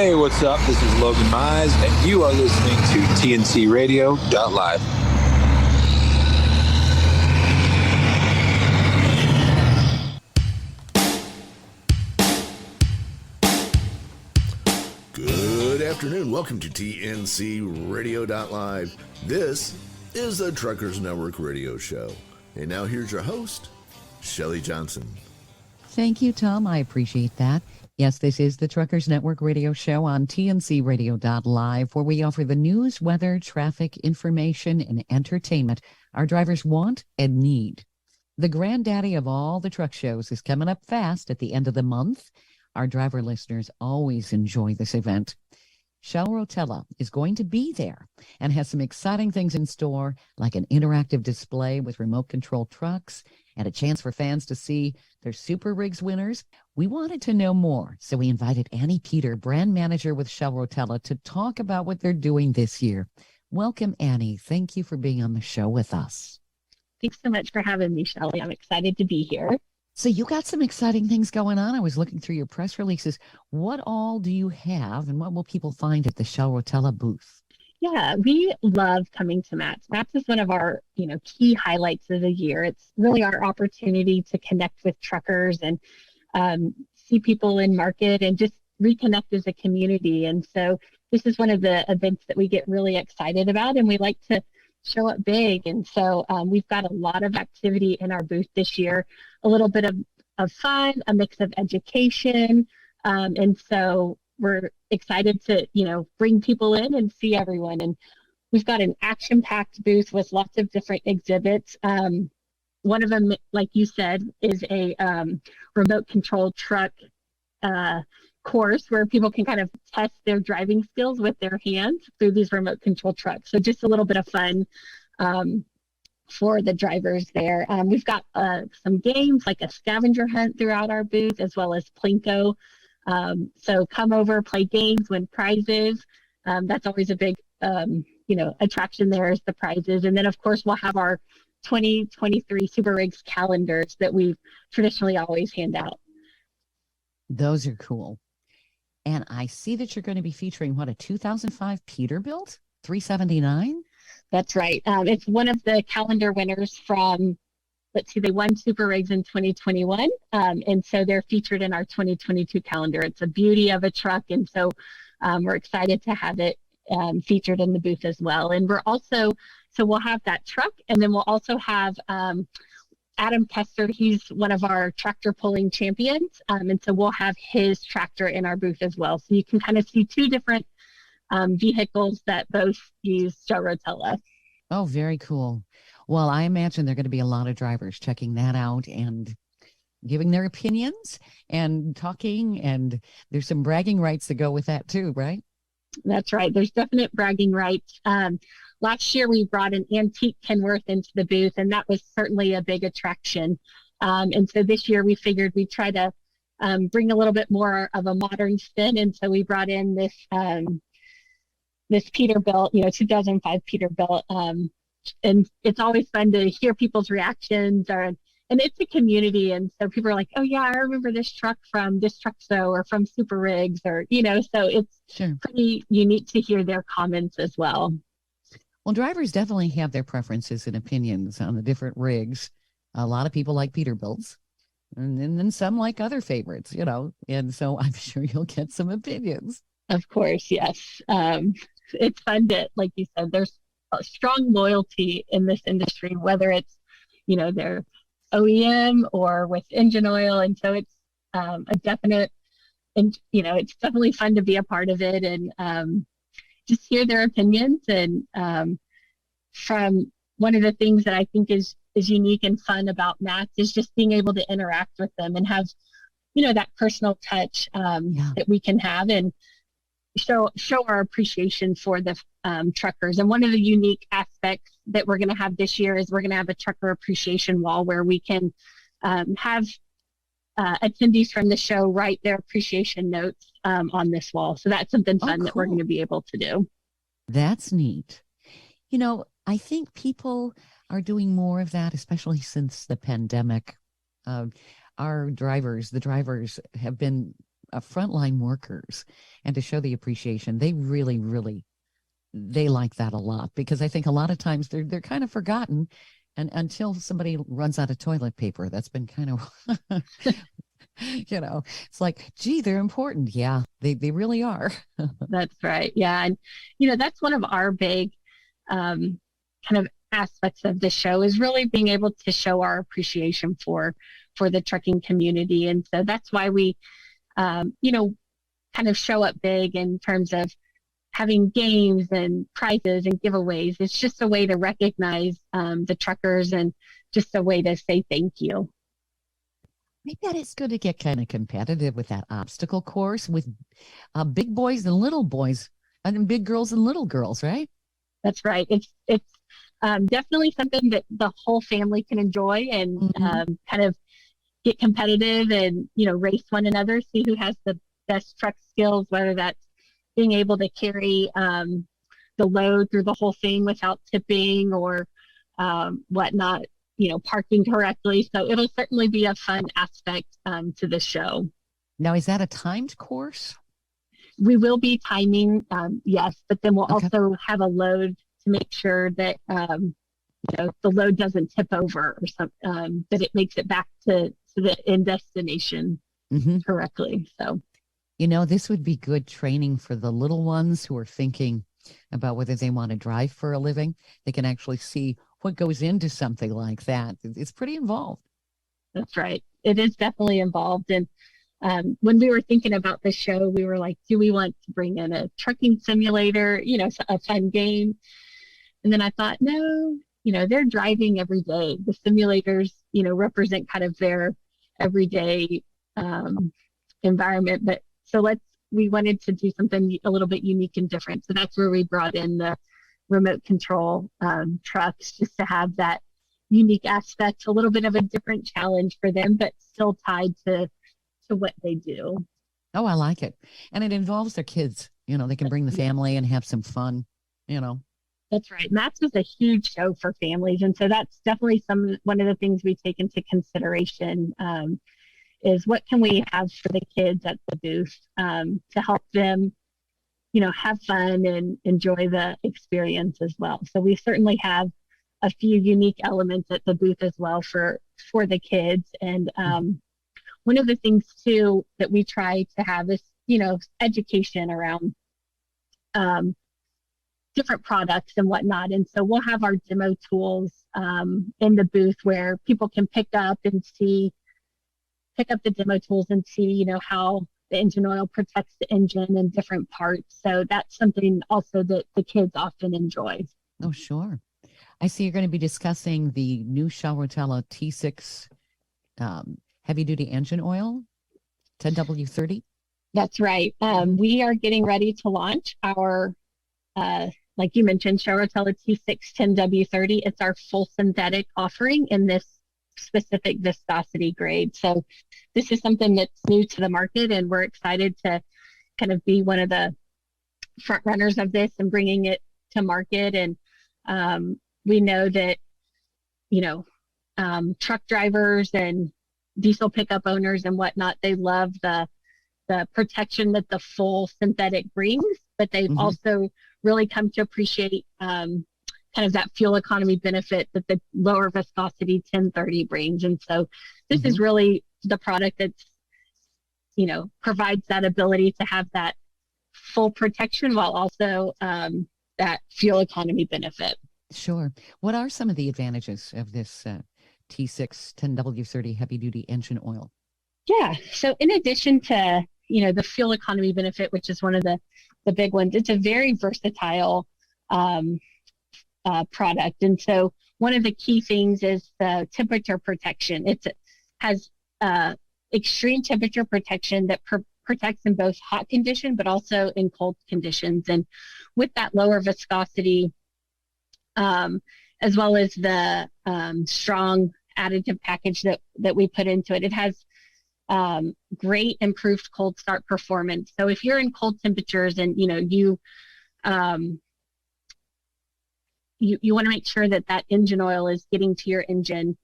Hey, what's up? This is Logan Mize, and you are listening to TNCRadio.live. Good afternoon. Welcome to TNC Radio.live. This is the Truckers Network radio show. And now here's your host, Shelley Johnson. Thank you, Tom. I appreciate that. Yes, this is the Truckers Network radio show on TNCRadio.live, where we offer the news, weather, traffic, information, and entertainment our drivers want and need. The granddaddy of all the truck shows is coming up fast at the end of the month. Our driver listeners always enjoy this event. Shell Rotella is going to be there and has some exciting things in store, like an interactive display with remote control trucks and a chance for fans to see their Super Rigs winners. We wanted to know more, so we invited Annie Peter, brand manager with Shell Rotella, to talk about what they're doing this year. Welcome, Annie. Thank you for being on the show with us. Thanks so much for having me, Shelley. I'm excited to be here. So you got some exciting things going on. I was looking through your press releases. What all do you have, and what will people find at the Shell Rotella booth? Yeah, we love coming to MATS. MATS is one of our, key highlights of the year. It's really our opportunity to connect with truckers and see people in market and just reconnect as a community. And so this is one of the events that we get really excited about, and we like to show up big. And so we've got a lot of activity in our booth this year, a little bit of fun, a mix of education. And so we're excited to, bring people in and see everyone. And we've got an action-packed booth with lots of different exhibits. One of them, like you said, is a remote control truck course where people can kind of test their driving skills with their hands through these remote control trucks. So just a little bit of fun for the drivers there. We've got some games like a scavenger hunt throughout our booth, as well as Plinko. So come over, play games, win prizes. That's always a big, attraction there is the prizes. And then, of course, we'll have our 2023 Super Rigs calendars that we traditionally always hand out. Those are cool. And I see that you're going to be featuring, a 2005 Peterbilt 379? That's right. It's one of the calendar winners from, they won Super Rigs in 2021. And so they're featured in our 2022 calendar. It's a beauty of a truck. And so we're excited to have it featured in the booth as well. And we'll have that truck. And then we'll also have Adam Kester. He's one of our tractor pulling champions. And so we'll have his tractor in our booth as well. So you can kind of see two different vehicles that both use Shell Rotella. Oh, very cool. Well, I imagine there are going to be a lot of drivers checking that out and giving their opinions and talking. And there's some bragging rights that go with that too, right? That's right. There's definite bragging rights. Last year, we brought an antique Kenworth into the booth, and that was certainly a big attraction. And so this year, we figured we'd try to bring a little bit more of a modern spin. And so we brought in this Peterbilt, 2005 Peterbilt. And it's always fun to hear people's reactions. And it's a community. And so people are like, oh, yeah, I remember this truck from this truck show or from Super Rigs so it's pretty unique to hear their comments as well. Well, drivers definitely have their preferences and opinions on the different rigs. A lot of people like Peterbilts, and then some like other favorites, and so I'm sure you'll get some opinions. Of course, yes. It's fun to, like you said, there's a strong loyalty in this industry, whether it's, their OEM or with engine oil. And so it's a definite, and, it's definitely fun to be a part of it and just hear their opinions. And from one of the things that I think is unique and fun about MATS is just being able to interact with them and have, that personal touch that we can have and show our appreciation for the truckers. And one of the unique aspects that we're going to have this year is we're going to have a trucker appreciation wall where we can have attendees from the show write their appreciation notes on this wall. So that's something fun that we're going to be able to do. That's neat. I think people are doing more of that, especially since the pandemic. The drivers have been frontline workers and to show the appreciation. They really, really, they like that a lot, because I think a lot of times they're kind of forgotten, and until somebody runs out of toilet paper. That's been kind of it's like, gee, they're important. Yeah, they really are. That's right. Yeah. And, that's one of our big kind of aspects of the show, is really being able to show our appreciation for the trucking community. And so that's why we, kind of show up big in terms of having games and prizes and giveaways. It's just a way to recognize the truckers, and just a way to say thank you. I bet it's going to get kind of competitive with that obstacle course, with big boys and little boys, and big girls and little girls, right? That's right. It's definitely something that the whole family can enjoy, and kind of get competitive, and race one another, see who has the best truck skills, whether that's being able to carry the load through the whole thing without tipping, or whatnot, parking correctly. So it'll certainly be a fun aspect to the show. Now, is that a timed course? We will be timing, yes, but then we'll also have a load to make sure that the load doesn't tip over, or something, that it makes it back to the end destination correctly. So, this would be good training for the little ones who are thinking about whether they want to drive for a living. They can actually see what goes into something like that. It's pretty involved. That's right. It is definitely involved. And when we were thinking about the show, we were like, do we want to bring in a trucking simulator, a fun game? And then I thought, no, they're driving every day. The simulators, represent kind of their everyday environment. But we wanted to do something a little bit unique and different. So that's where we brought in the remote control trucks, just to have that unique aspect, a little bit of a different challenge for them, but still tied to what they do. Oh, I like it. And it involves their kids. They can bring the family and have some fun, That's right. MATS is a huge show for families. And so that's definitely one of the things we take into consideration, is what can we have for the kids at the booth to help them, have fun and enjoy the experience as well. So we certainly have a few unique elements at the booth as well for the kids. And one of the things too that we try to have is, education around different products and whatnot. And so we'll have our demo tools in the booth, where people can pick up the demo tools and see, how the engine oil protects the engine and different parts. So that's something also that the kids often enjoy. Oh, sure. I see you're going to be discussing the new Rotella T6 heavy-duty engine oil, 10W30. That's right. We are getting ready to launch our, like you mentioned, Rotella T6 10W30. It's our full synthetic offering in this specific viscosity grade. So this is something that's new to the market, and we're excited to kind of be one of the front runners of this and bringing it to market. And we know that, truck drivers and diesel pickup owners and whatnot, they love the protection that the full synthetic brings, but they've also really come to appreciate kind of that fuel economy benefit that the lower viscosity 1030 brings. And so this is really the product that's, provides that ability to have that full protection while also that fuel economy benefit. Sure. What are some of the advantages of this T6 10W30 heavy duty engine oil? Yeah. So in addition to, the fuel economy benefit, which is one of the big ones, it's a very versatile product. And so one of the key things is the temperature protection. It has extreme temperature protection that protects in both hot condition, but also in cold conditions. And with that lower viscosity, as well as the strong additive package that we put into it, it has great improved cold start performance. So if you're in cold temperatures and, you want to make sure that engine oil is getting to your engine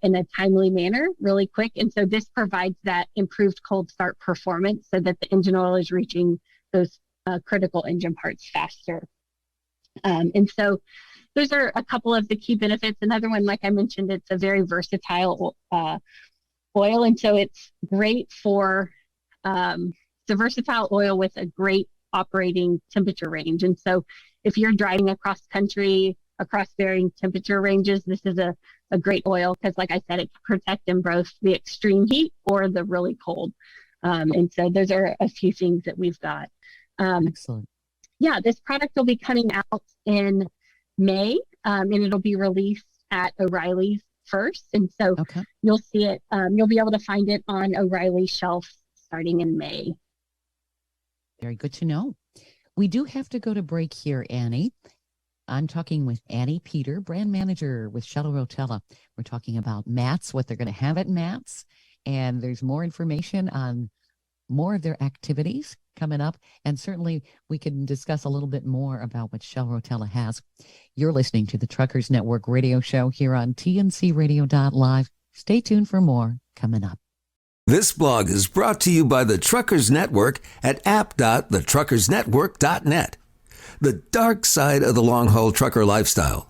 in a timely manner, really quick. And so this provides that improved cold start performance so that the engine oil is reaching those critical engine parts faster. And so those are a couple of the key benefits. Another one, like I mentioned, it's a very versatile oil. And so it's great for, it's a versatile oil with a great operating temperature range. And so if you're driving across country, across varying temperature ranges, this is a great oil because, like I said, it can protect in both the extreme heat or the really cold. And so those are a few things that we've got. Excellent. Yeah, this product will be coming out in May, and it'll be released at O'Reilly's first. And so you'll see it, you'll be able to find it on O'Reilly's shelf starting in May. Very good to know. We do have to go to break here, Annie. I'm talking with Annie Peter, brand manager with Shell Rotella. We're talking about MATS, what they're going to have at MATS, and there's more information on more of their activities coming up, and certainly we can discuss a little bit more about what Shell Rotella has. You're listening to the Truckers Network radio show here on TNCRadio.live. Stay tuned for more coming up. This blog is brought to you by the Truckers Network at app.thetruckersnetwork.net. The dark side of the long-haul trucker lifestyle.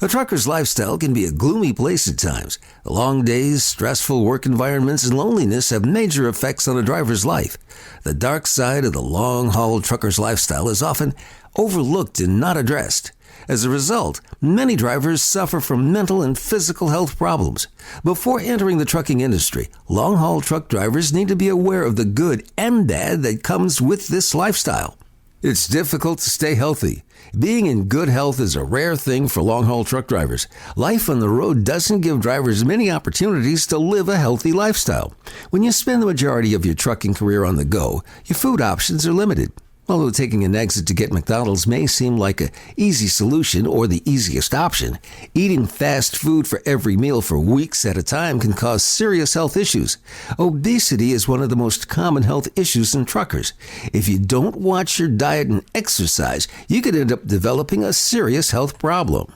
A trucker's lifestyle can be a gloomy place at times. The long days, stressful work environments, and loneliness have major effects on a driver's life. The dark side of the long-haul trucker's lifestyle is often overlooked and not addressed. As a result, many drivers suffer from mental and physical health problems. Before entering the trucking industry, long-haul truck drivers need to be aware of the good and bad that comes with this lifestyle. It's difficult to stay healthy. Being in good health is a rare thing for long-haul truck drivers. Life on the road doesn't give drivers many opportunities to live a healthy lifestyle. When you spend the majority of your trucking career on the go, your food options are limited. Although taking an exit to get McDonald's may seem like an easy solution or the easiest option, eating fast food for every meal for weeks at a time can cause serious health issues. Obesity is one of the most common health issues in truckers. If you don't watch your diet and exercise, you could end up developing a serious health problem.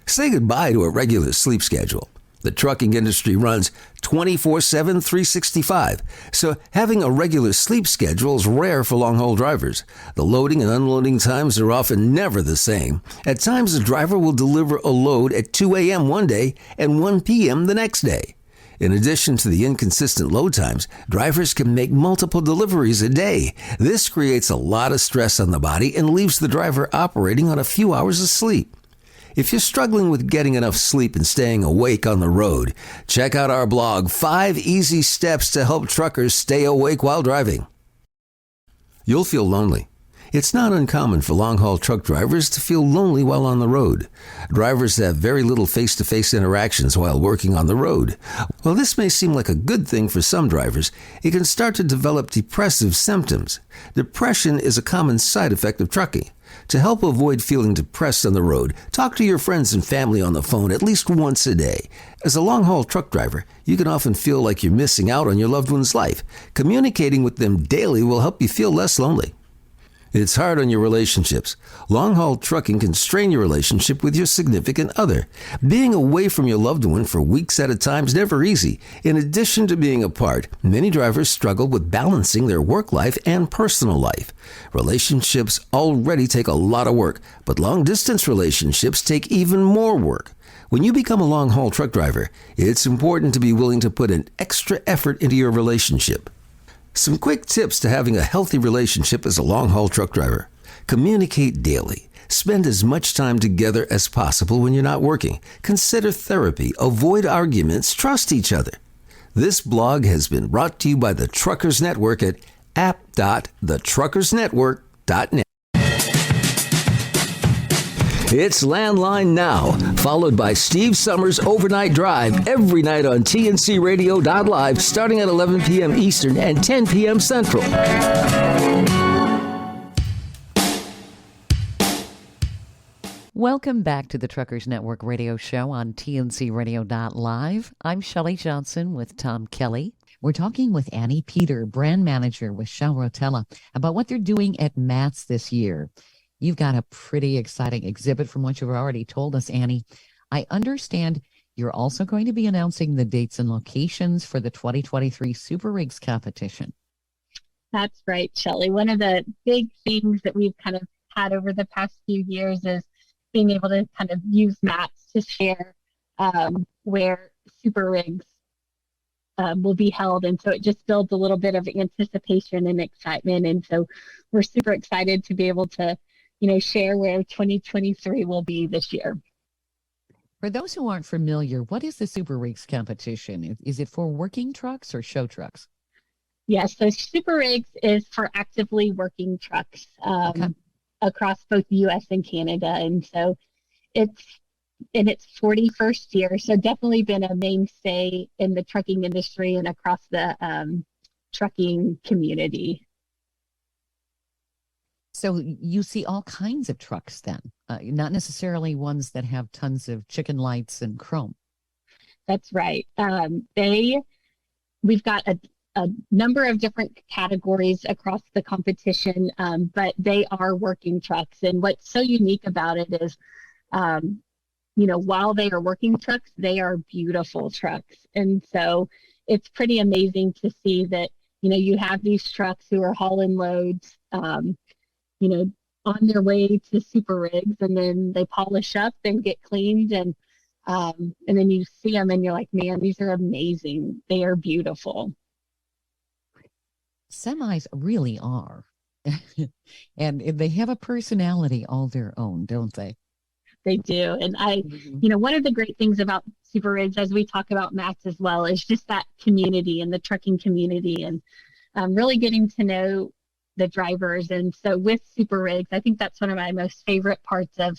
Say goodbye to a regular sleep schedule. The trucking industry runs 24/7, 365, so having a regular sleep schedule is rare for long-haul drivers. The loading and unloading times are often never the same. At times, a driver will deliver a load at 2 a.m. one day and 1 p.m. the next day. In addition to the inconsistent load times, drivers can make multiple deliveries a day. This creates a lot of stress on the body and leaves the driver operating on a few hours of sleep. If you're struggling with getting enough sleep and staying awake on the road, check out our blog, 5 Easy Steps to Help Truckers Stay Awake While Driving. You'll feel lonely. It's not uncommon for long-haul truck drivers to feel lonely while on the road. Drivers have very little face-to-face interactions while working on the road. While this may seem like a good thing for some drivers, it can start to develop depressive symptoms. Depression is a common side effect of trucking. To help avoid feeling depressed on the road, talk to your friends and family on the phone at least once a day. As a long-haul truck driver, you can often feel like you're missing out on your loved one's life. Communicating with them daily will help you feel less lonely. It's hard on your relationships. Long-haul trucking can strain your relationship with your significant other. Being away from your loved one for weeks at a time is never easy. In addition to being apart, many drivers struggle with balancing their work life and personal life. Relationships already take a lot of work, but long-distance relationships take even more work. When you become a long-haul truck driver, it's important to be willing to put an extra effort into your relationship. Some quick tips to having a healthy relationship as a long-haul truck driver. Communicate daily. Spend as much time together as possible when you're not working. Consider therapy. Avoid arguments. Trust each other. This blog has been brought to you by the Truckers Network at app.thetruckersnetwork.net. It's Landline Now, followed by Steve Summers' Overnight Drive every night on TNCRadio.live starting at 11 p.m. Eastern and 10 p.m. Central. Welcome back to the Truckers Network radio show on TNCRadio.live. I'm Shelley Johnson with Tom Kelly. We're talking with Annie Peter, brand manager with Shell Rotella, about what they're doing at MATS this year. You've got a pretty exciting exhibit from what you've already told us, Annie. I understand You're also going to be announcing the dates and locations for the 2023 Super Rigs competition. That's right, Shelley. One of the big things that we've kind of had over the past few years is being able to kind of use maps to share where Super Rigs will be held. And so it just builds a little bit of anticipation and excitement. And so we're super excited to be able to, share where 2023 will be this year. For those who aren't familiar, what is the Super Rigs competition? Is it for working trucks or show trucks? Yes, so Super Rigs is for actively working trucks across both the U.S. and Canada. And so it's in its 41st year, so definitely been a mainstay in the trucking industry and across the trucking community. So you see all kinds of trucks then, not necessarily ones that have tons of chicken lights and chrome. That's right. We've got a number of different categories across the competition, but they are working trucks. And what's so unique about it is, while they are working trucks, they are beautiful trucks. And so it's pretty amazing to see that, you have these trucks who are hauling loads, on their way to Super Rigs, and then they polish up and get cleaned. And then you see them and you're like, man, these are amazing. They are beautiful. Semis really are. And they have a personality all their own, don't they? They do. And one of the great things about Super Rigs, as we talk about mats as well, is just that community and the trucking community, and really getting to know the drivers. And so with Super Rigs, I think that's one of my most favorite parts of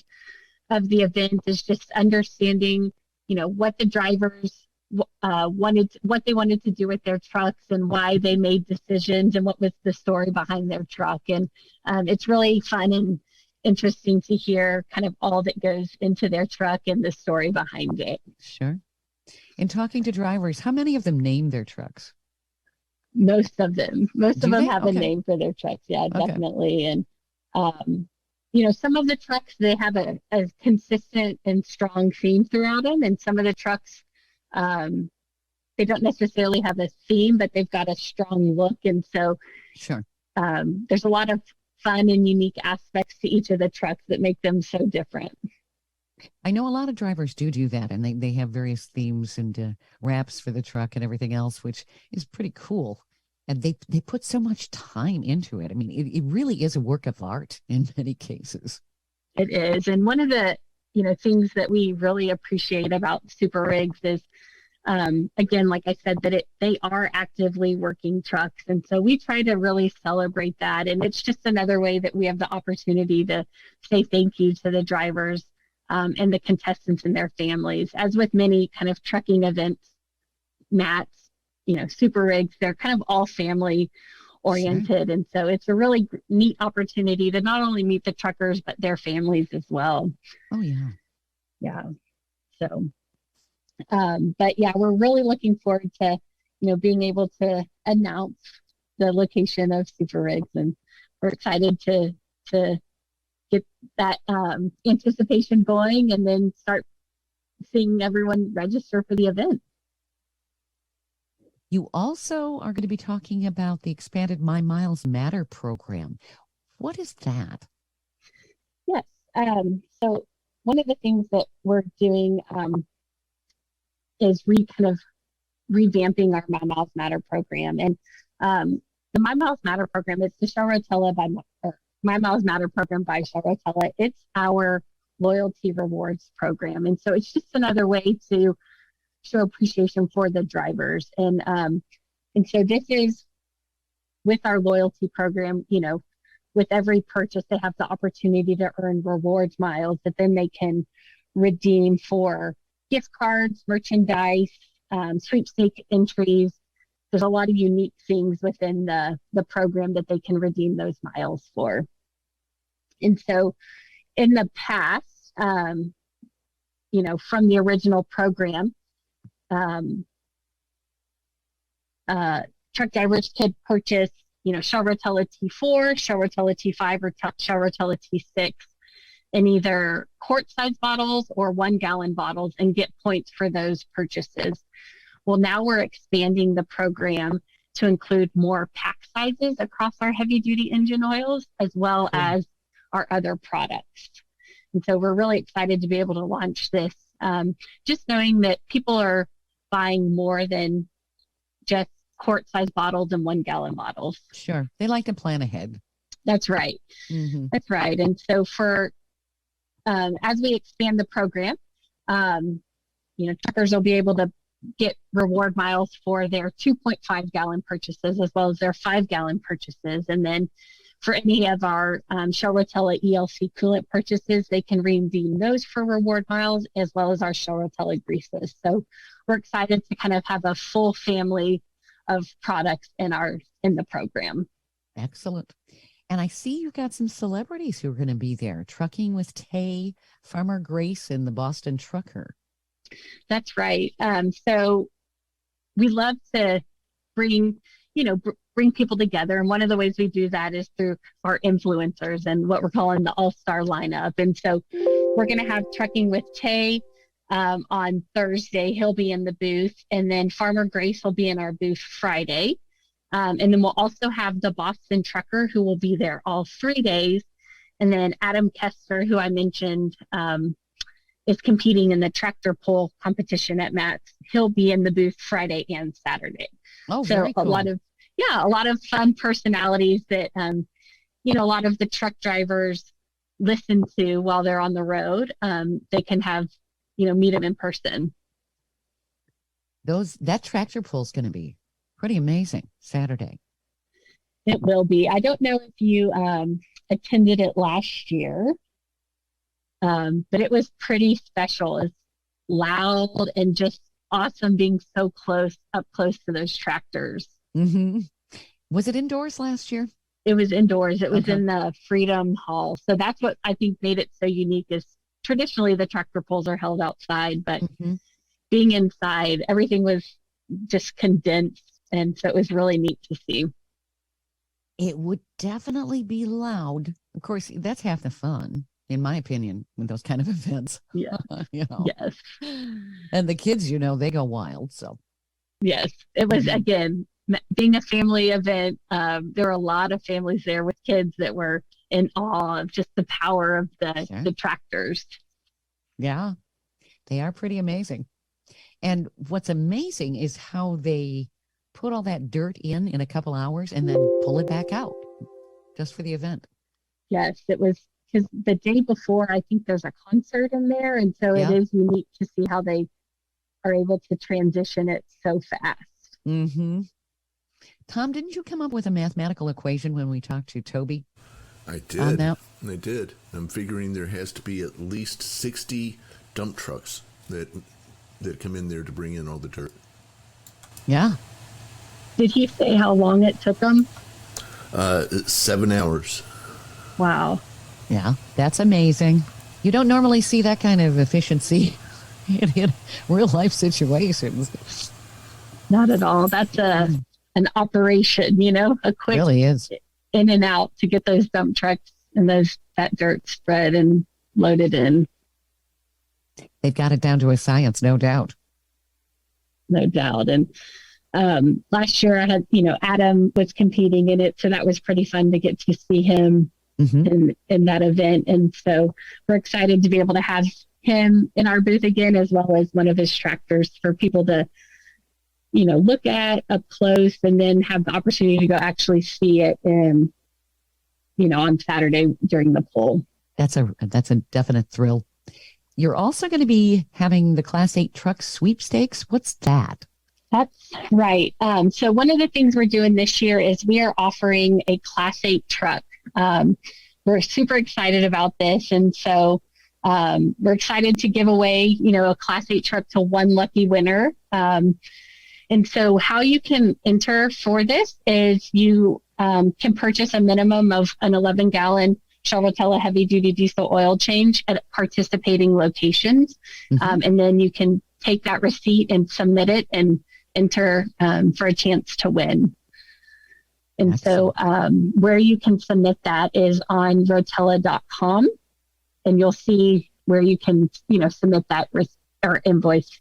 the event, is just understanding, what the drivers what they wanted to do with their trucks and why they made decisions and what was the story behind their truck. And it's really fun and interesting to hear kind of all that goes into their truck and the story behind it. Sure. In talking to drivers, how many of them name their trucks? Most of them have a name for their trucks. Yeah, Okay. Definitely. And, some of the trucks, they have a consistent and strong theme throughout them. And some of the trucks, they don't necessarily have a theme, but they've got a strong look. And so Sure. There's a lot of fun and unique aspects to each of the trucks that make them so different. I know a lot of drivers do that, and they have various themes and wraps for the truck and everything else, which is pretty cool. And they put so much time into it. I mean, it really is a work of art in many cases. It is. And one of the, things that we really appreciate about Super Rigs is, again, like I said, that they are actively working trucks. And so we try to really celebrate that. And it's just another way that we have the opportunity to say thank you to the drivers and the contestants and their families. As with many kind of trucking events, mats, Super Rigs, they're kind of all family oriented. Sure. And so it's a really neat opportunity to not only meet the truckers, but their families as well. Oh, yeah. Yeah. So, but yeah, we're really looking forward to, being able to announce the location of Super Rigs, and we're excited to get that anticipation going and then start seeing everyone register for the event. You also are going to be talking about the expanded My Miles Matter program. What is that? Yes. So one of the things that we're doing is revamping our My Miles Matter program. And the My Miles Matter program is the Rotella My Miles Matter program by Rotella. It's our loyalty rewards program. And so it's just another way to show appreciation for the drivers. And so this is with our loyalty program, with every purchase, they have the opportunity to earn rewards miles that then they can redeem for gift cards, merchandise, sweepstake entries. There's a lot of unique things within the program that they can redeem those miles for. And so in the past, from the original program, truck drivers could purchase, Rotella T4, Rotella T5, or Rotella T6 in either quart-size bottles or 1-gallon bottles and get points for those purchases. Well, now we're expanding the program to include more pack sizes across our heavy-duty engine oils, as well as our other products. And so we're really excited to be able to launch this, just knowing that people are buying more than just quart-sized bottles and 1-gallon bottles. Sure. They like to plan ahead. That's right. Mm-hmm. That's right. And so as we expand the program, truckers will be able to get reward miles for their 2.5-gallon purchases as well as their 5-gallon purchases. And then for any of our Shell Rotella ELC coolant purchases, they can redeem those for reward miles as well as our Shell Rotella greases. So we're excited to kind of have a full family of products in the program. Excellent. And I see you've got some celebrities who are going to be there. Trucking with Tay, Farmer Grace, and the Boston Trucker. That's right. So we love to bring people together. And one of the ways we do that is through our influencers and what we're calling the all-star lineup. And so we're going to have Trucking with Tay on Thursday. He'll be in the booth. And then Farmer Grace will be in our booth Friday. And then we'll also have the Boston Trucker who will be there all 3 days. And then Adam Kester, who I mentioned, is competing in the tractor pull competition at Matt's. He'll be in the booth Friday and Saturday. Oh, so very cool. a lot of fun personalities that, a lot of the truck drivers listen to while they're on the road. They can have, meet them in person. That tractor pull is going to be pretty amazing Saturday. It will be. I don't know if you attended it last year, but it was pretty special. It's loud and just awesome being so up close to those tractors. Mm-hmm. Was it indoors last year? It was indoors. It was in the Freedom Hall. So that's what I think made it so unique is traditionally the tractor pulls are held outside, but being inside, everything was just condensed. And so it was really neat to see. It would definitely be loud. Of course, that's half the fun, in my opinion, with those kind of events. Yeah. Yes. And the kids, they go wild. So. Yes. It was, again, being a family event. There were a lot of families there with kids that were in awe of just the power of the tractors. Yeah. They are pretty amazing. And what's amazing is how they put all that dirt in a couple hours and then pull it back out just for the event. Yes, it was because the day before, I think there's a concert in there. And so it is unique to see how they are able to transition it so fast. Mm-hmm. Tom, didn't you come up with a mathematical equation when we talked to Toby? I did. I did. I'm figuring there has to be at least 60 dump trucks that come in there to bring in all the dirt. Yeah. Did he say how long it took them? 7 hours. Wow. Yeah, that's amazing. You don't normally see that kind of efficiency in real life situations. Not at all. That's an operation, a quick really is. In and out to get those dump trucks and that dirt spread and loaded in. They've got it down to a science, no doubt. No doubt. And last year I had, Adam was competing in it. So that was pretty fun to get to see him in that event. And so we're excited to be able to have him in our booth again, as well as one of his tractors for people to, look at up close and then have the opportunity to go actually see it on Saturday during the pull. That's a definite thrill. You're also going to be having the Class 8 truck sweepstakes. What's that? That's right. So one of the things we're doing this year is we are offering a Class 8 truck. We're super excited about this. And so we're excited to give away, a Class 8 truck to one lucky winner. And so how you can enter for this is you can purchase a minimum of an 11-gallon Shell Rotella heavy-duty diesel oil change at participating locations. And then you can take that receipt and submit it and enter for a chance to win. And so where you can submit that is on Rotella.com. and you'll see where you can, submit that or invoice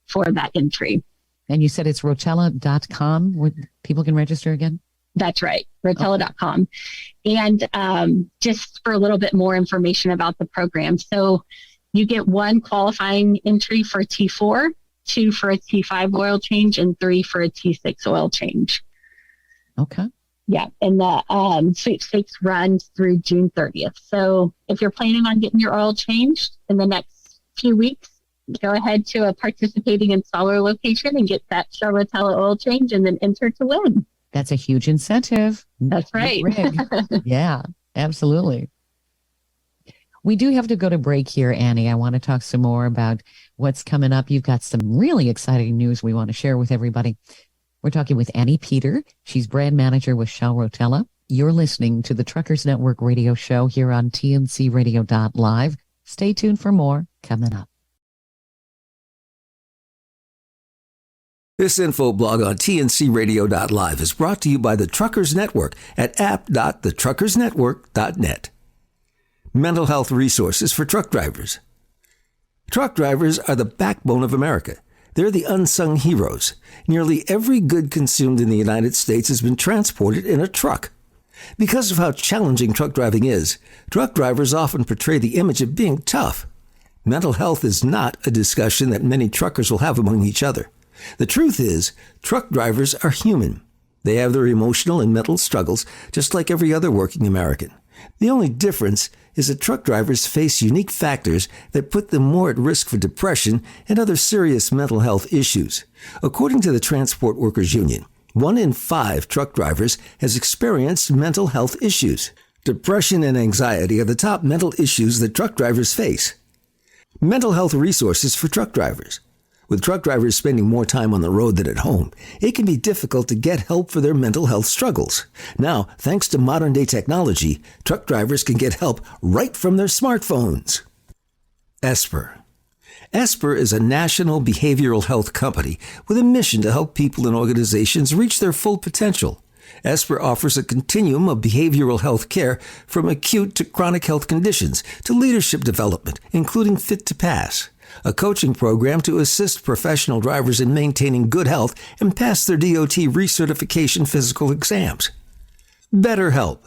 for that entry. And you said it's Rotella.com where people can register again? That's right, Rotella.com. And just for a little bit more information about the program. So you get 1 qualifying entry for T4, 2 for a T5 oil change, and 3 for a T6 oil change. Okay. Yeah. And the sweepstakes runs through June 30th. So if you're planning on getting your oil changed in the next few weeks, go ahead to a participating installer location and get that Shell Rotella oil change and then enter to win. That's a huge incentive. That's right. Yeah, absolutely. We do have to go to break here, Annie. I want to talk some more about what's coming up. You've got some really exciting news we want to share with everybody. We're talking with Annie Peter. She's brand manager with Shell Rotella. You're listening to the Truckers Network radio show here on TNCRadio.live. Stay tuned for more coming up. This info blog on TNCRadio.live is brought to you by the Truckers Network at app.thetruckersnetwork.net. Mental health resources for truck drivers. Truck drivers are the backbone of America. They're the unsung heroes. Nearly every good consumed in the United States has been transported in a truck. Because of how challenging truck driving is, truck drivers often portray the image of being tough. Mental health is not a discussion that many truckers will have among each other. The truth is, truck drivers are human. They have their emotional and mental struggles just like every other working American. The only difference is that truck drivers face unique factors that put them more at risk for depression and other serious mental health issues. According to the Transport Workers Union, 1 in 5 truck drivers has experienced mental health issues. Depression and anxiety are the top mental issues that truck drivers face. Mental health resources for truck drivers. With truck drivers spending more time on the road than at home, it can be difficult to get help for their mental health struggles. Now, thanks to modern-day technology, truck drivers can get help right from their smartphones. Esper. Esper is a national behavioral health company with a mission to help people and organizations reach their full potential. Esper offers a continuum of behavioral health care from acute to chronic health conditions to leadership development, including Fit to Pass, a coaching program to assist professional drivers in maintaining good health and pass their DOT recertification physical exams. BetterHelp.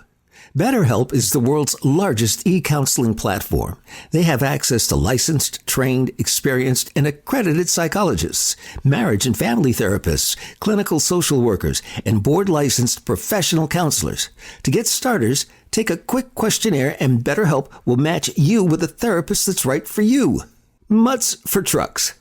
BetterHelp is the world's largest e-counseling platform. They have access to licensed, trained, experienced, and accredited psychologists, marriage and family therapists, clinical social workers, and board-licensed professional counselors. To get starters, take a quick questionnaire and BetterHelp will match you with a therapist that's right for you. Mutts for Trucks.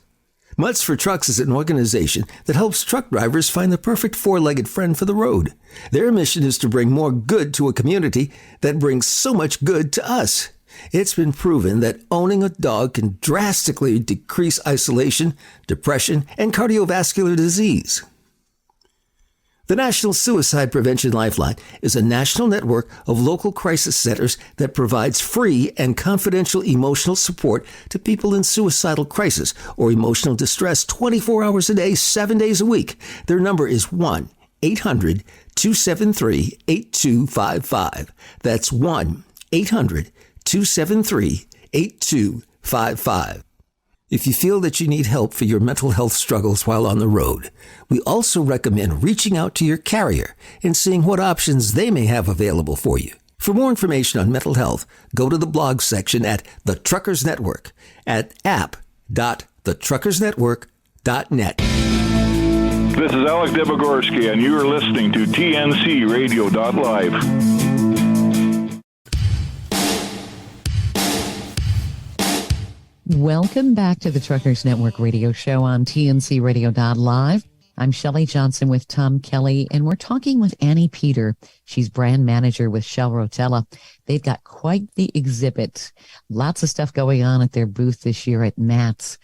Mutts for Trucks is an organization that helps truck drivers find the perfect four-legged friend for the road. Their mission is to bring more good to a community that brings so much good to us. It's been proven that owning a dog can drastically decrease isolation, depression, and cardiovascular disease. The National Suicide Prevention Lifeline is a national network of local crisis centers that provides free and confidential emotional support to people in suicidal crisis or emotional distress 24 hours a day, 7 days a week. Their number is 1-800-273-8255. That's 1-800-273-8255. If you feel that you need help for your mental health struggles while on the road, we also recommend reaching out to your carrier and seeing what options they may have available for you. For more information on mental health, go to the blog section at The Truckers Network at app.thetruckersnetwork.net. This is Alec Debogorski, and you are listening to TNCRadio.live. Welcome back to the Truckers Network radio show on TNCRadio.live. I'm Shelley Johnson with Tom Kelly, and we're talking with Annie Peter. She's brand manager with Shell Rotella. They've got quite the exhibit. Lots of stuff going on at their booth this year at MATS.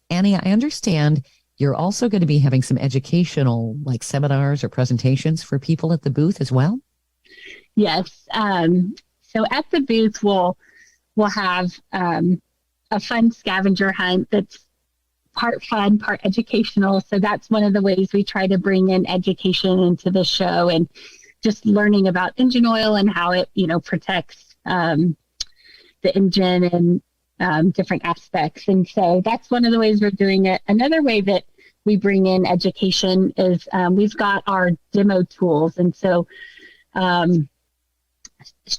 Annie, I understand you're also going to be having some educational, like seminars or presentations for people at the booth as well? Yes. So at the booth, we'll have a fun scavenger hunt that's part fun, part educational. So that's one of the ways we try to bring in education into the show and just learning about engine oil and how it, protects, the engine and different aspects. And so that's one of the ways we're doing it. Another way that we bring in education is we've got our demo tools. And so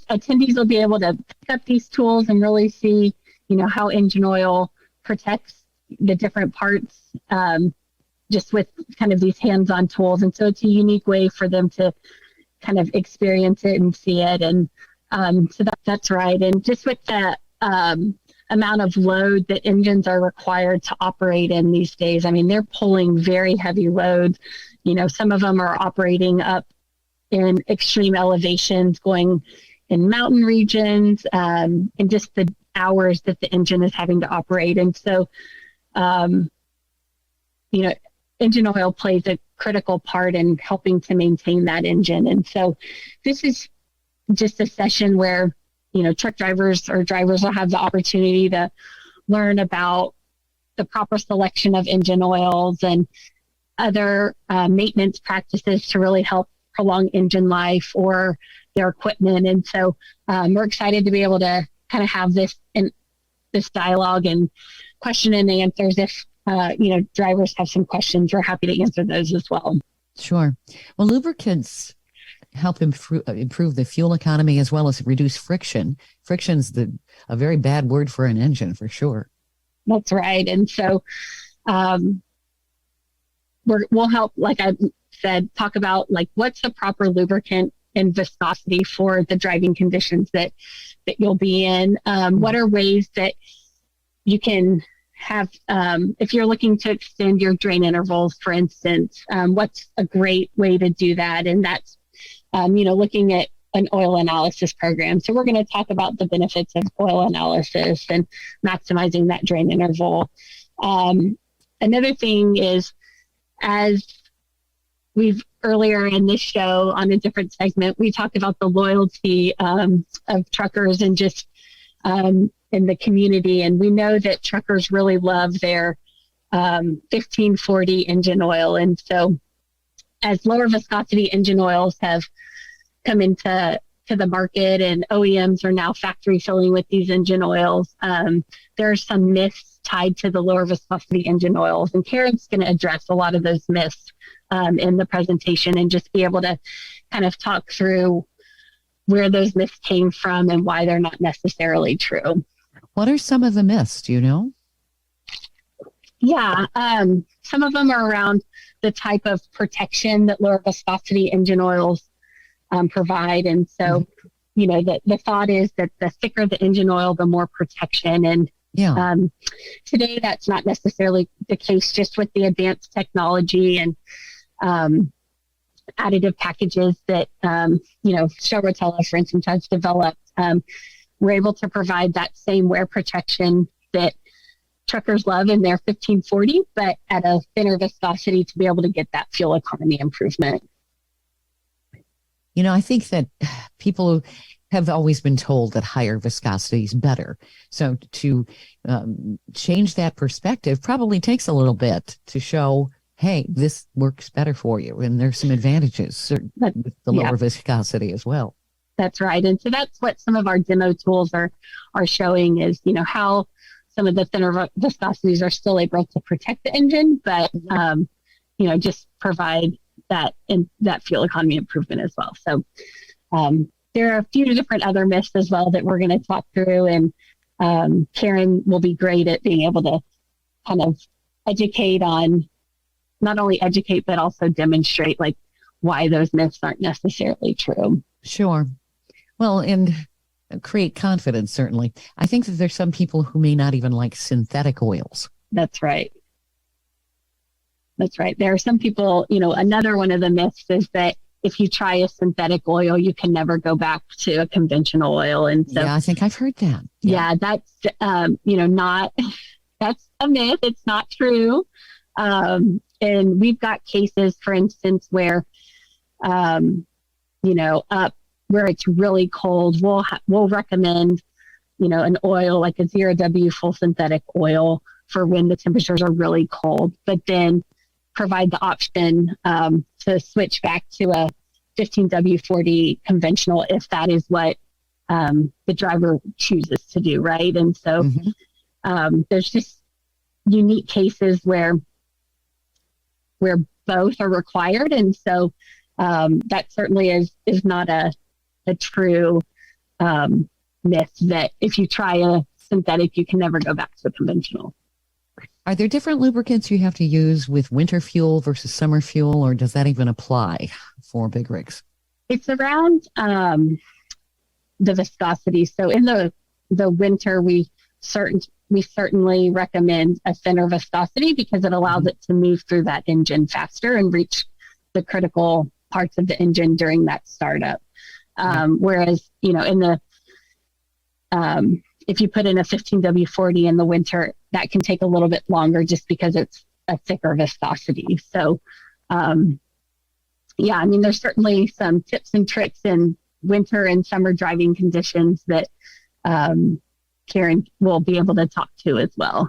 attendees will be able to pick up these tools and really see, how engine oil protects the different parts, just with kind of these hands-on tools. And so it's a unique way for them to kind of experience it and see it. And so that's right. And just with the amount of load that engines are required to operate in these days, I mean, they're pulling very heavy loads. Some of them are operating up in extreme elevations, going in mountain regions, and just the hours that the engine is having to operate. And so, engine oil plays a critical part in helping to maintain that engine. And so this is just a session where, truck drivers or drivers will have the opportunity to learn about the proper selection of engine oils and other maintenance practices to really help prolong engine life or their equipment. And so we're excited to be able to kind of have this dialogue and question and answers. If drivers have some questions, we're happy to answer those as well. Sure. Well, lubricants help improve the fuel economy as well as reduce friction. Friction's a very bad word for an engine, for sure. That's right. And so we'll help, like I said, talk about what's the proper lubricant and viscosity for the driving conditions that you'll be in. What are ways that you can have, if you're looking to extend your drain intervals, for instance, what's a great way to do that? And that's, looking at an oil analysis program. So we're going to talk about the benefits of oil analysis and maximizing that drain interval. Another thing is, as we've earlier in this show on a different segment, we talked about the loyalty of truckers and just in the community. And we know that truckers really love their 1540 engine oil. And so as lower viscosity engine oils have come into the market and OEMs are now factory filling with these engine oils, there are some myths tied to the lower viscosity engine oils. And Karen's going to address a lot of those myths in the presentation and just be able to kind of talk through where those myths came from and why they're not necessarily true. What are some of the myths? Do you know? Yeah, some of them are around the type of protection that lower viscosity engine oils provide. And so, the thought is that the thicker the engine oil, the more protection. And today that's not necessarily the case, just with the advanced technology and additive packages that, Rotella, for instance, has developed. We're able to provide that same wear protection that truckers love in their 1540, but at a thinner viscosity to be able to get that fuel economy improvement. I think that people have always been told that higher viscosity is better. So to change that perspective probably takes a little bit to show, hey, this works better for you. And there's some advantages with the lower viscosity as well. That's right. And so that's what some of our demo tools are showing is, how some of the thinner viscosities are still able to protect the engine, but, just provide that fuel economy improvement as well. So there are a few different other myths as well that we're going to talk through. And Karen will be great at being able to kind of not only educate, but also demonstrate why those myths aren't necessarily true. Sure. Well, and create confidence, certainly. I think that there's some people who may not even like synthetic oils. That's right. That's right. There are some people, another one of the myths is that if you try a synthetic oil, you can never go back to a conventional oil. And so, I think I've heard that. Yeah, that's, that's a myth. It's not true. And we've got cases, for instance, where, up where it's really cold, we'll recommend, an oil like a 0W full synthetic oil for when the temperatures are really cold, but then provide the option to switch back to a 15W40 conventional if that is what the driver chooses to do, right? And so there's just unique cases where both are required. And so that certainly is not a true myth that if you try a synthetic, you can never go back to a conventional. Are there different lubricants you have to use with winter fuel versus summer fuel, or does that even apply for big rigs? It's around the viscosity. So in the winter, we certainly recommend a thinner viscosity because it allows it to move through that engine faster and reach the critical parts of the engine during that startup. Whereas, in the if you put in a 15W40 in the winter, that can take a little bit longer just because it's a thicker viscosity. So, there's certainly some tips and tricks in winter and summer driving conditions that Karen will be able to talk to as well.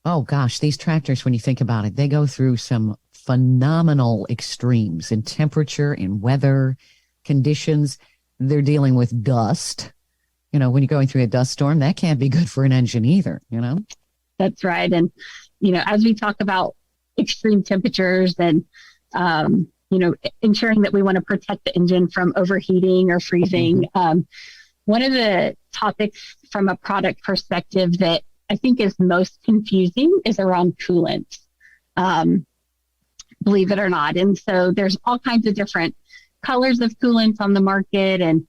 Oh, gosh, these tractors, when you think about it, they go through some phenomenal extremes in temperature, in weather conditions. They're dealing with dust. When you're going through a dust storm, that can't be good for an engine either, That's right. And, as we talk about extreme temperatures and, ensuring that we want to protect the engine from overheating or freezing. One of the topics from a product perspective that I think is most confusing is around coolant, believe it or not. And so there's all kinds of different colors of coolant on the market. And,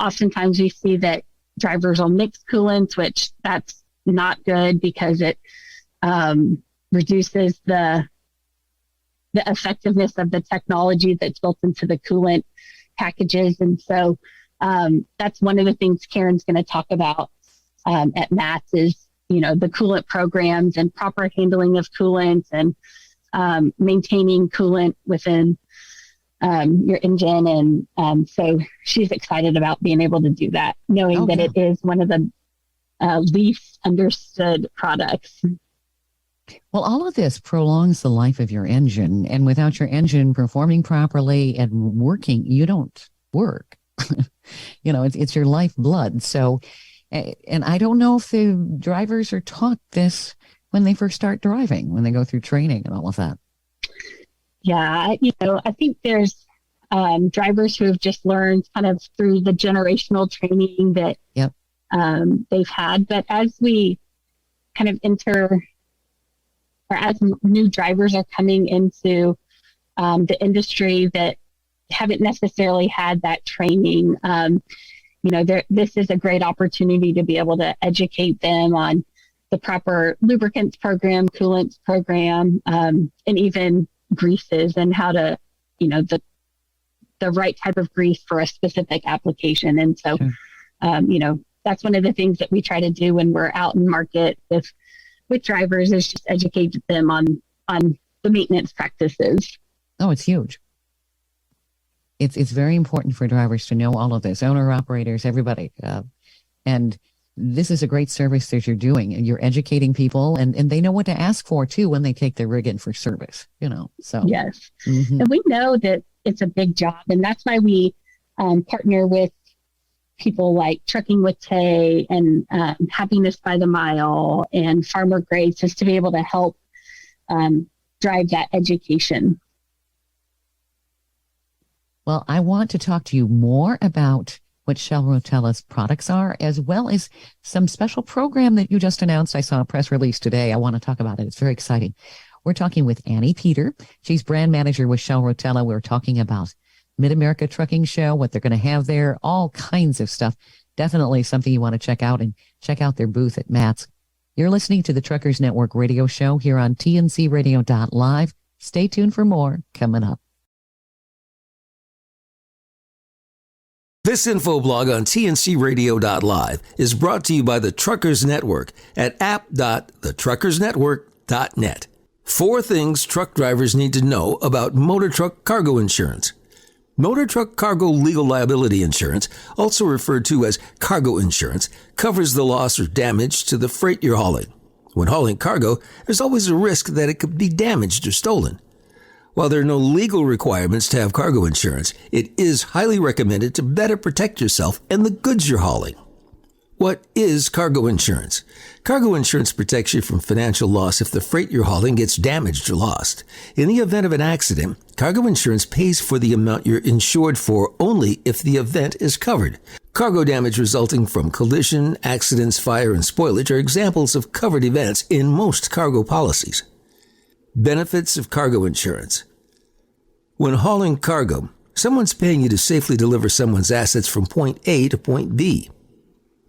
oftentimes we see that drivers will mix coolants, which that's not good because it reduces the effectiveness of the technology that's built into the coolant packages. And so that's one of the things Karen's going to talk about at MATS is, the coolant programs and proper handling of coolant and maintaining coolant within your engine. And so she's excited about being able to do that, knowing that it is one of the least understood products. Well, all of this prolongs the life of your engine, and without your engine performing properly and working, you don't work. It's your lifeblood. So, and I don't know if the drivers are taught this when they first start driving, when they go through training and all of that. Yeah, I think there's drivers who have just learned kind of through the generational training that they've had. But as we kind of as new drivers are coming into the industry that haven't necessarily had that training, this is a great opportunity to be able to educate them on the proper lubricants program, coolants program, and even greases and how to, the right type of grease for a specific application. And so, that's one of the things that we try to do when we're out in market with drivers is just educate them on the maintenance practices. Oh, it's huge. It's very important for drivers to know all of this, owner operators, everybody. And this is a great service that you're doing. You're educating people and they know what to ask for too when they take their rig in for service, so. Yes. And we know that it's a big job, and that's why we partner with people like Trucking with Tay and Happiness by the Mile and Farmer Grades, just to be able to help drive that education. Well, I want to talk to you more about what Shell Rotella's products are, as well as some special program that you just announced. I saw a press release today. I want to talk about it. It's very exciting. We're talking with Annie Peter. She's brand manager with Shell Rotella. We're talking about Mid-America Trucking Show, what they're going to have there, all kinds of stuff. Definitely something you want to check out, and check out their booth at MATS. You're listening to the Truckers Network radio show here on tncradio.live. Stay tuned for more coming up. This infoblog on tncradio.live is brought to you by the Truckers Network at app.thetruckersnetwork.net. 4 things truck drivers need to know about motor truck cargo insurance. Motor truck cargo legal liability insurance, also referred to as cargo insurance, covers the loss or damage to the freight you're hauling. When hauling cargo, there's always a risk that it could be damaged or stolen. While there are no legal requirements to have cargo insurance, it is highly recommended to better protect yourself and the goods you're hauling. What is cargo insurance? Cargo insurance protects you from financial loss if the freight you're hauling gets damaged or lost. In the event of an accident, cargo insurance pays for the amount you're insured for only if the event is covered. Cargo damage resulting from collision, accidents, fire, and spoilage are examples of covered events in most cargo policies. Benefits of cargo insurance. When hauling cargo, someone's paying you to safely deliver someone's assets from point A to point B.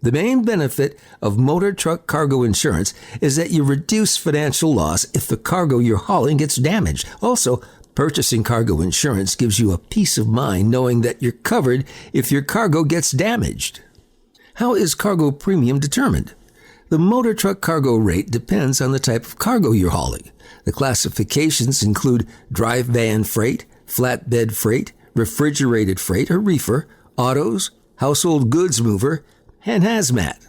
The main benefit of motor truck cargo insurance is that you reduce financial loss if the cargo you're hauling gets damaged. Also, purchasing cargo insurance gives you a peace of mind knowing that you're covered if your cargo gets damaged. How is cargo premium determined? The motor truck cargo rate depends on the type of cargo you're hauling. The classifications include dry van freight, flatbed freight, refrigerated freight or reefer, autos, household goods mover, and hazmat.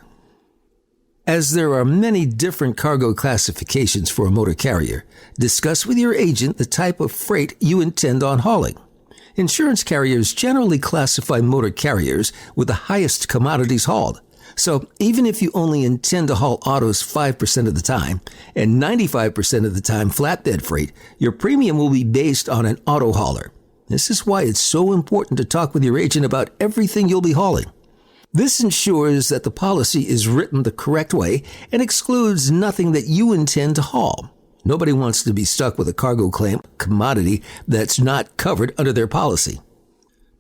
As there are many different cargo classifications for a motor carrier, discuss with your agent the type of freight you intend on hauling. Insurance carriers generally classify motor carriers with the highest commodities hauled. So even if you only intend to haul autos 5% of the time and 95% of the time flatbed freight, your premium will be based on an auto hauler. This is why it's so important to talk with your agent about everything you'll be hauling. This ensures that the policy is written the correct way and excludes nothing that you intend to haul. Nobody wants to be stuck with a cargo claim commodity that's not covered under their policy.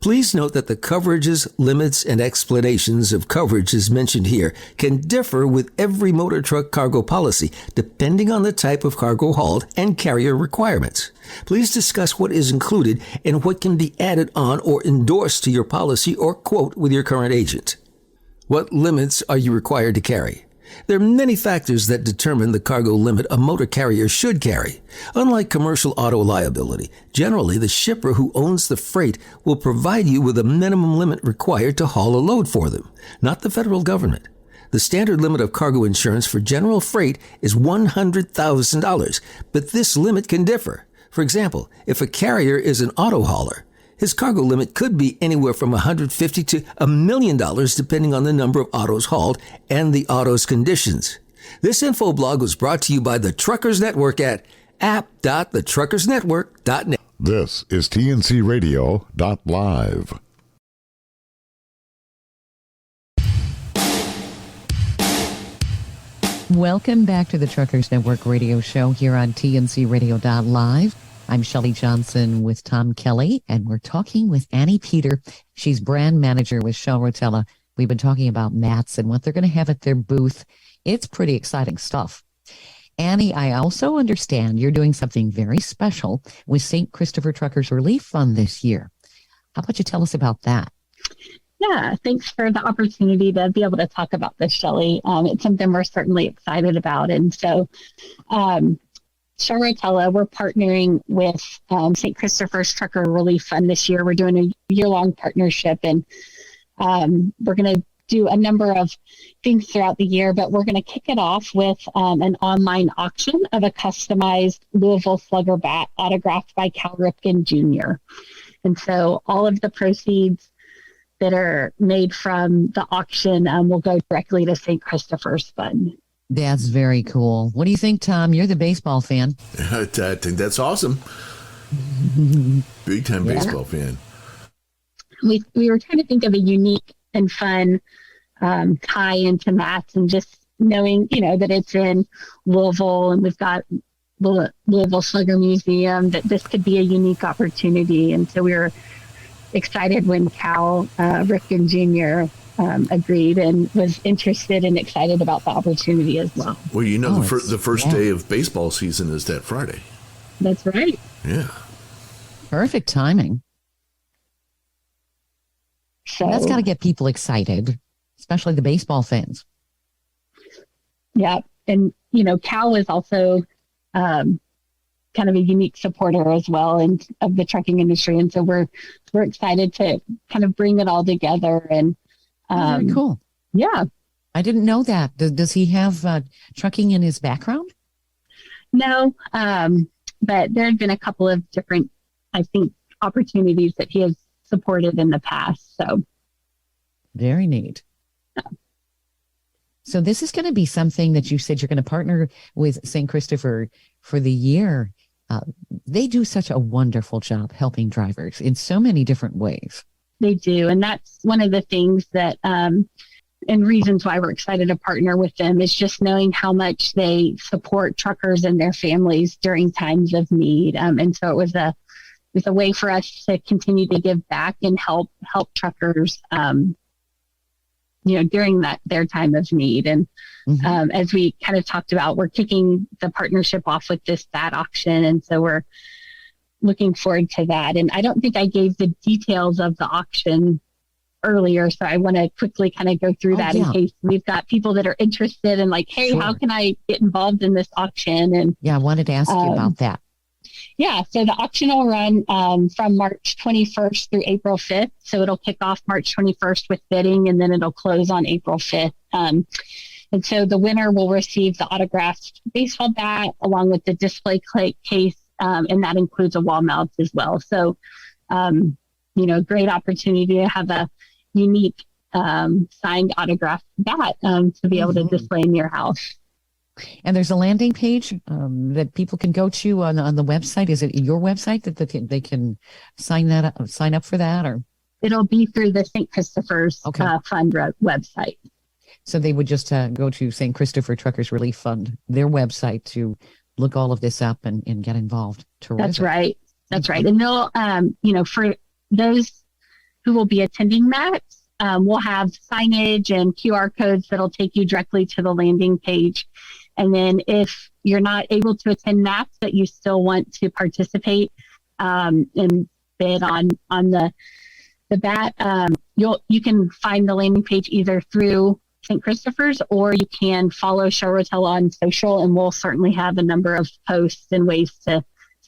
Please note that the coverages, limits, and explanations of coverages mentioned here can differ with every motor truck cargo policy depending on the type of cargo hauled and carrier requirements. Please discuss what is included and what can be added on or endorsed to your policy or quote with your current agent. What limits are you required to carry? There are many factors that determine the cargo limit a motor carrier should carry. Unlike commercial auto liability, generally the shipper who owns the freight will provide you with a minimum limit required to haul a load for them, not the federal government. The standard limit of cargo insurance for general freight is $100,000, but this limit can differ. For example, if a carrier is an auto hauler, his cargo limit could be anywhere from $150,000 to $1 million depending on the number of autos hauled and the auto's conditions. This info blog was brought to you by the Truckers Network at app.thetruckersnetwork.net. This is TNCRadio.live. Welcome back to the Truckers Network radio show here on TNCRadio.live. I'm Shelley Johnson with Tom Kelly, and we're talking with Annie Peter. She's brand manager with Rotella. We've been talking about mats and what they're going to have at their booth. It's pretty exciting stuff. Annie, I also understand you're doing something very special with St. Christopher Truckers Relief Fund this year. How about you tell us about that? Yeah, thanks for the opportunity to be able to talk about this, Shelley. It's something we're certainly excited about. And so, Rotella, we're partnering with St. Christopher's Trucker Relief Fund this year. We're doing a year-long partnership, and we're going to do a number of things throughout the year, but we're going to kick it off with an online auction of a customized Louisville Slugger bat autographed by Cal Ripken Jr. And so all of the proceeds that are made from the auction will go directly to St. Christopher's Fund. That's very cool. What do you think, Tom? You're the baseball fan. I think that's awesome. Big time baseball fan. We were trying to think of a unique and fun tie into mats, and just knowing, that it's in Louisville and we've got the Louisville Slugger Museum, that this could be a unique opportunity. And so we were excited when Cal Ripken Jr. Agreed and was interested and excited about the opportunity as well. Well, the first day of baseball season is that Friday. That's right. Yeah. Perfect timing. So that's got to get people excited, especially the baseball fans. Yeah. And, Cal is also kind of a unique supporter as well of the trucking industry. And so we're excited to kind of bring it all together. And very cool. Yeah. I didn't know that. Does he have trucking in his background? No, but there had been a couple of different, I think, opportunities that he has supported in the past. So very neat. So this is going to be something that you said you're going to partner with St. Christopher for the year. They do such a wonderful job helping drivers in so many different ways. They do. And that's one of the things that, and reasons why we're excited to partner with them, is just knowing how much they support truckers and their families during times of need. And so it was a way for us to continue to give back and help truckers, during their time of need. And as we kind of talked about, we're kicking the partnership off with this bat auction. And so we're looking forward to that. And I don't think I gave the details of the auction earlier, so I want to quickly kind of go through that in case we've got people that are interested and like, hey, how can I get involved in this auction? And I wanted to ask you about that. Yeah, so the auction will run from March 21st through April 5th. So it'll kick off March 21st with bidding, and then it'll close on April 5th. And so the winner will receive the autographed baseball bat along with the display case, and that includes a wall mount as well. So, great opportunity to have a unique signed autographed bat to be able to display in your house. And there's a landing page that people can go to on the website. Is it your website that they can sign up for that, or? It'll be through the St. Christopher's Fund website. So they would just go to St. Christopher Truckers Relief Fund, their website, to look all of this up and get involved. Terrific. That's right. That's right. And they'll, for those who will be attending that, we'll have signage and QR codes that'll take you directly to the landing page. And then if you're not able to attend MAPS, but you still want to participate and bid on the bat, you can find the landing page either through St. Christopher's, or you can follow Show Rotella on social, and we'll certainly have a number of posts and ways to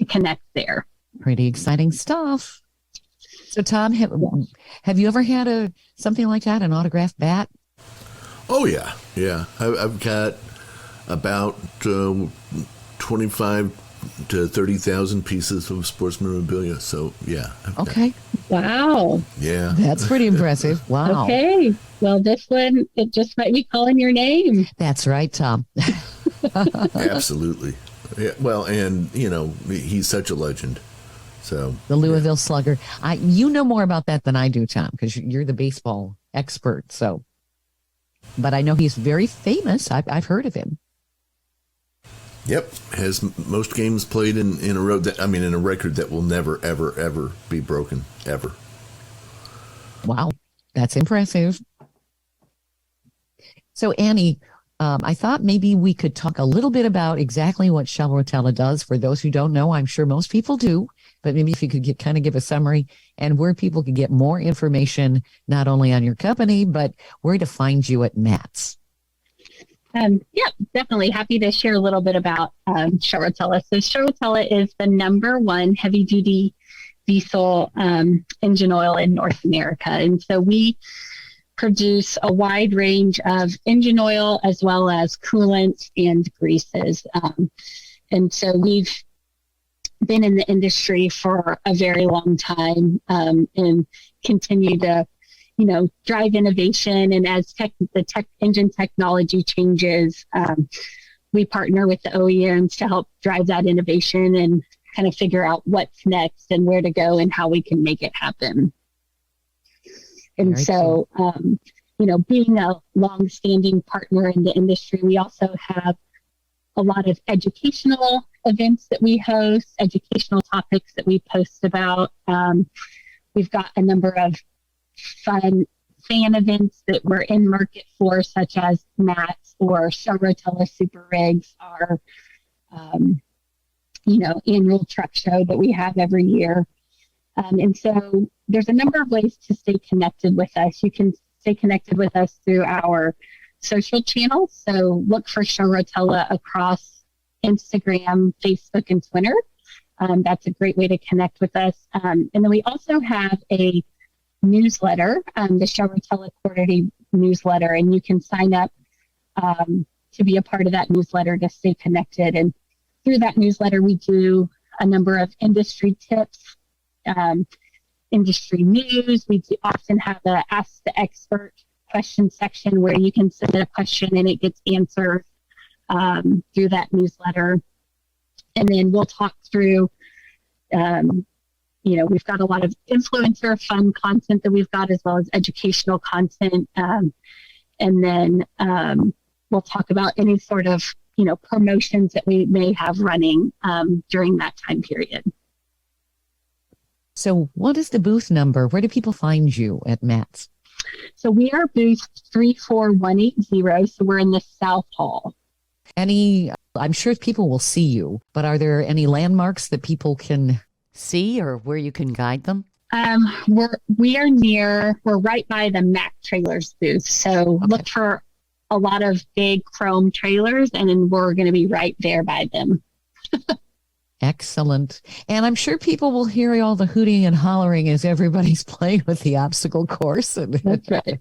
connect there. Pretty exciting stuff. So Tom, have you ever had something like that, an autographed bat? Oh yeah. I've got about 25 to 30,000 pieces of sports memorabilia. So yeah. Okay. Wow. Yeah. That's pretty impressive. Wow. Okay. Well, this one, it just might be calling your name. That's right, Tom. Absolutely. Yeah, well, and he's such a legend. So the Louisville Slugger. You know more about that than I do, Tom, because you're the baseball expert. So, but I know he's very famous. I've heard of him. Yep, has most games played in a row in a record that will never, ever, ever be broken, ever. Wow, that's impressive. So Annie, I thought maybe we could talk a little bit about exactly what Show Rotella does. For those who don't know, I'm sure most people do, but maybe if you could give a summary and where people could get more information, not only on your company, but where to find you at MATS. Yeah, definitely happy to share a little bit about Show Rotella. So Show Rotella is the #1 heavy-duty diesel engine oil in North America. And so we produce a wide range of engine oil as well as coolants and greases. And so we've been in the industry for a very long time and continue to drive innovation. And as the engine technology changes, we partner with the OEMs to help drive that innovation and kind of figure out what's next and where to go and how we can make it happen. And very so, being a long-standing partner in the industry, we also have a lot of educational events that we host, educational topics that we post about. We've got a number of fun fan events that we're in market for, such as MATS or Show Rotella Super Rigs, our annual truck show that we have every year. And so there's a number of ways to stay connected with us. You can stay connected with us through our social channels. So look for Show Rotella across Instagram, Facebook, and Twitter. That's a great way to connect with us. And then we also have a newsletter, the Show Rotella quarterly newsletter, and you can sign up to be a part of that newsletter to stay connected. And through that newsletter, we do a number of industry tips, industry news. We often have a Ask the Expert question section where you can submit a question and it gets answered through that newsletter. And then we'll talk through, we've got a lot of influencer fun content that we've got, as well as educational content. And then we'll talk about any sort of, promotions that we may have running during that time period. So what is the booth number? Where do people find you at Matt's? So we are booth 34180. So we're in the South Hall. I'm sure people will see you, but are there any landmarks that people can see or where you can guide them? We're right by the Mac Trailers booth. So Look for a lot of big chrome trailers, and then we're going to be right there by them. Excellent. And I'm sure people will hear all the hooting and hollering as everybody's playing with the obstacle course. That's right.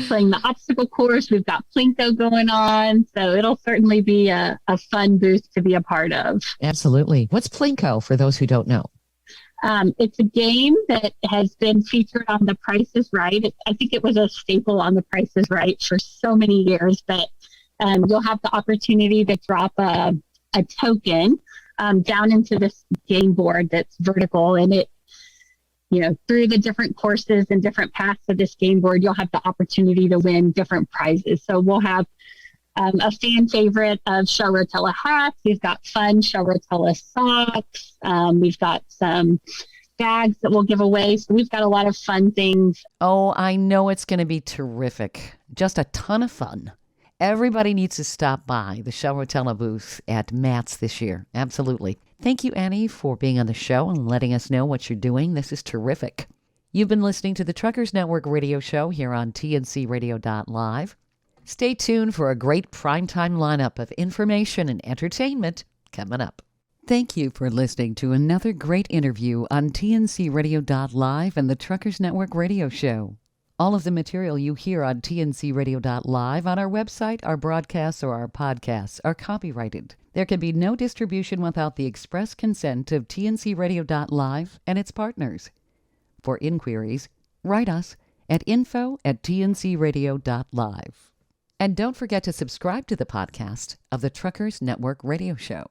Playing the obstacle course. We've got Plinko going on. So it'll certainly be a fun booth to be a part of. Absolutely. What's Plinko for those who don't know? It's a game that has been featured on The Price is Right. I think it was a staple on The Price is Right for so many years, but you'll have the opportunity to drop a token down into this game board that's vertical, and it, through the different courses and different paths of this game board, you'll have the opportunity to win different prizes. So we'll have a fan favorite of Shell Rotella hats. We've got fun Shell Rotella socks. We've got some bags that we'll give away. So we've got a lot of fun things. Oh, I know it's going to be terrific. Just a ton of fun. Everybody needs to stop by the Shell Rotella booth at Matt's this year. Absolutely. Thank you, Annie, for being on the show and letting us know what you're doing. This is terrific. You've been listening to the Truckers Network radio show here on TNCRadio.live. Stay tuned for a great primetime lineup of information and entertainment coming up. Thank you for listening to another great interview on TNCRadio.live and the Truckers Network radio show. All of the material you hear on TNCRadio.live on our website, our broadcasts, or our podcasts are copyrighted. There can be no distribution without the express consent of TNCRadio.live and its partners. For inquiries, write us at info@tncradio.live. And don't forget to subscribe to the podcast of the Truckers Network radio show.